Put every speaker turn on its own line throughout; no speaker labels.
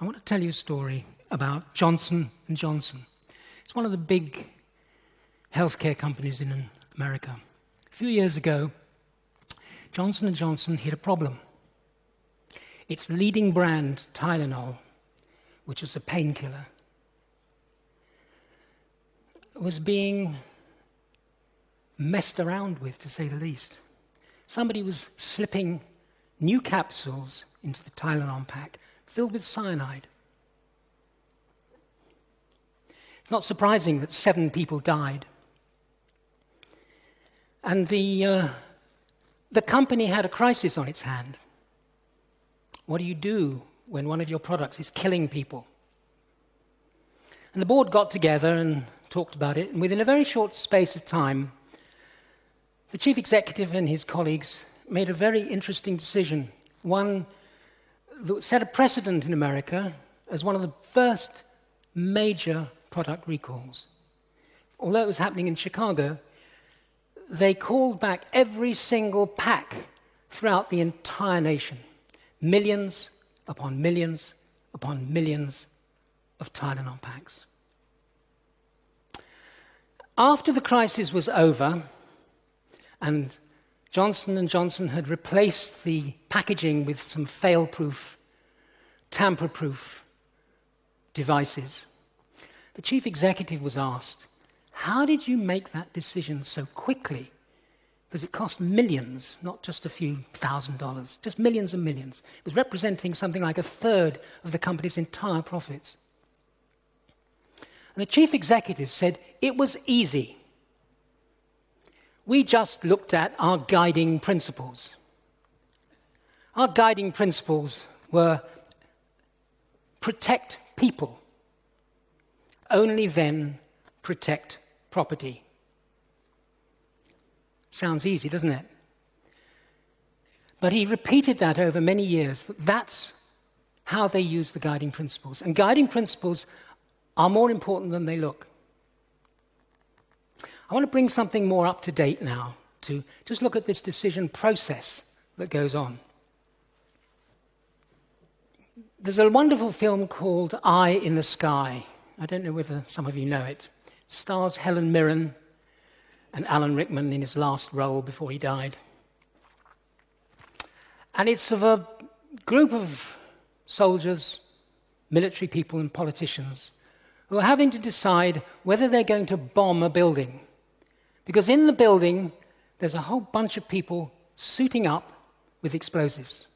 I want to tell you a story about Johnson & Johnson. It's one of the big healthcare companies in America. A few years ago, Johnson & Johnson hit a problem. Its leading brand, Tylenol, which was a painkiller, was being messed around with, to say the least. Somebody was slipping new capsules into the Tylenol pack filled with cyanide. Not surprising that 7 people died. And the company had a crisis on its hand. What do you do when one of your products is killing people? And the board got together and talked about it, and within a very short space of time, the chief executive and his colleagues made a very interesting decision, one that set a precedent in America as one of the first major product recalls. Although it was happening in Chicago, they called back every single pack throughout the entire nation. Millions upon millions upon millions of Tylenol packs. After the crisis was over, and Johnson & Johnson had replaced the packaging with some fail-proof, tamper-proof devices, the chief executive was asked, how did you make that decision so quickly? Because it cost millions, not just a few $1,000s, just millions and millions. It was representing something like 1/3 of the company's entire profits. And the chief executive said, it was easy. We just looked at our guiding principles. Our guiding principles were protect people, only then protect property. Sounds easy, doesn't it? But he repeated that over many years. That's how they use the guiding principles. And guiding principles are more important than they look. I want to bring something more up to date now to just look at this decision process that goes on. There's a wonderful film called Eye in the Sky. I don't know whether some of you know it. It stars Helen Mirren and Alan Rickman in his last role before he died. And it's of a group of soldiers, military people and politicians who are having to decide whether they're going to bomb a building. Because in the building, there's a whole bunch of people suiting up with explosives.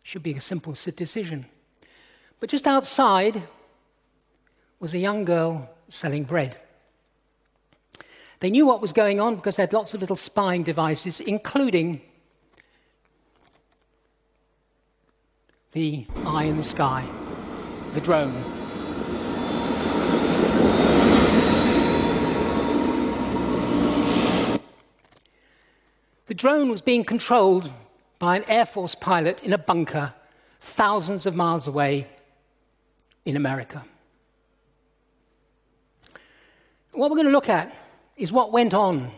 Should be a simple decision. But just outside was a young girl selling bread. They knew what was going on because they had lots of little spying devices, including the eye in the sky, the drone. The drone was being controlled by an Air Force pilot in a bunker thousands of miles away in America. What we're going to look at is what went on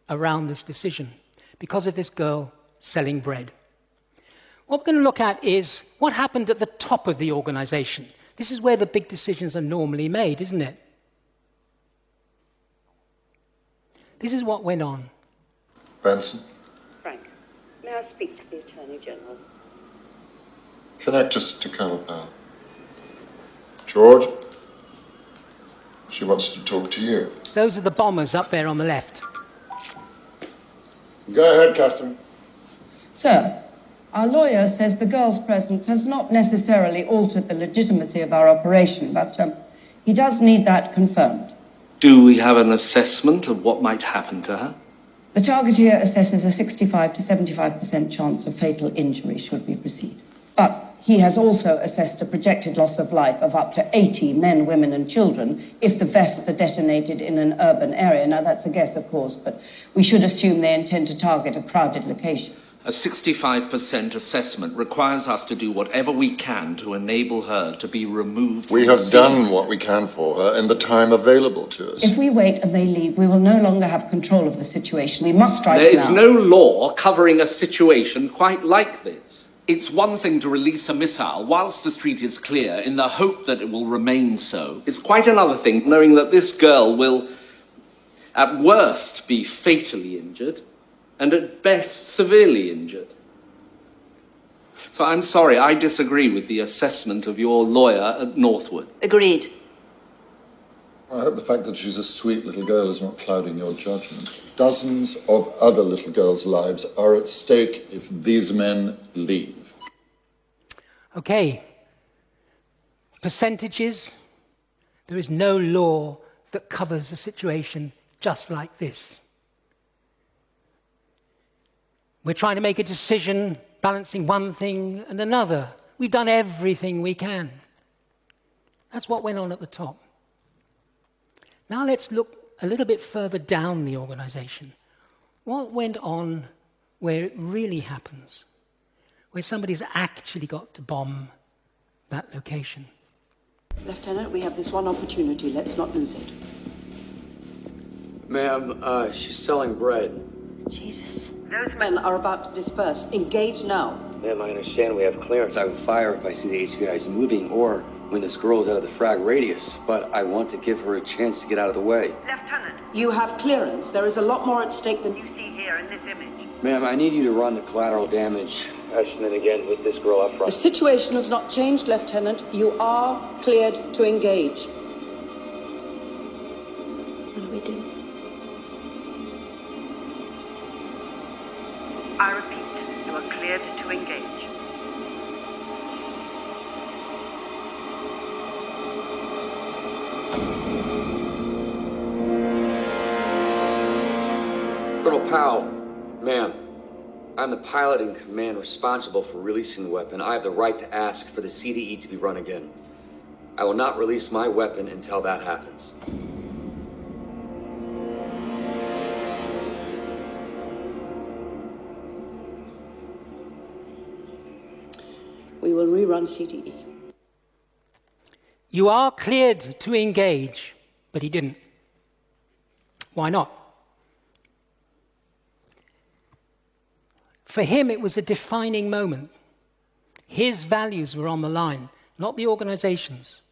around this decision because of this girl selling bread. What we're going to look at is what happened at the top of the organization. This is where the big decisions are normally made, isn't it? This is what went on.
Benson?
Frank, may I speak to the Attorney General?
Connect us to Colonel Powell. George? She wants to talk to you.
Those are the bombers up there on the left.
Go ahead, Captain.
Sir, our lawyer says the girl's presence has not necessarily altered the legitimacy of our operation, but he does need that confirmed.
Do we have an assessment of what might happen to her?
The target here assesses a 65 to 75% chance of fatal injury should we proceed. But he has also assessed a projected loss of life of up to 80 men, women and children if the vests are detonated in an urban area. Now, that's a guess, of course, but we should assume they intend to target a crowded location.
A 65% assessment requires us to do whatever we can to enable her to be removed.
We have done what we can for her in the time available to us.
If we wait and they leave, we will no longer have control of the situation. We must strike now.
There is no law covering a situation quite like this. It's one thing to release a missile whilst the street is clear in the hope that it will remain so. It's quite another thing knowing that this girl will, at worst, be fatally injured and at best severely injured. So I'm sorry, I disagree with the assessment of your lawyer at Northwood.
Agreed.
I hope the fact that she's a sweet little girl is not clouding your judgment. Dozens of other little girls' lives are at stake if these men leave.
Okay. Percentages. There is no law that covers a situation just like this. We're trying to make a decision, balancing one thing and another. We've done everything we can. That's what went on at the top. Now let's look a little bit further down the organization. What went on where it really happens? Where somebody's actually got to bomb that location.
Lieutenant, we have this one opportunity. Let's not lose it.
Ma'am, she's selling bread.
Jesus.
Those men are about to disperse. Engage now.
Ma'am, I understand we have clearance. I will fire if I see the HVIs moving or when this girl is out of the frag radius, but I want to give her a chance to get out of the way.
Lieutenant, you have clearance. There is a lot more at stake than you see here in this image.
Ma'am, I need you to run the collateral damage estimate again with this girl up front.
The situation has not changed, Lieutenant. You are cleared to engage.
What do we do?
I repeat, you are cleared to engage.
Colonel Powell, ma'am, I'm the pilot in command responsible for releasing the weapon. I have the right to ask for the CDE to be run again. I will not release my weapon until that happens.
We will rerun CDE.
You are cleared to engage, but he didn't. Why not? For him, it was a defining moment. His values were on the line, not the organization's.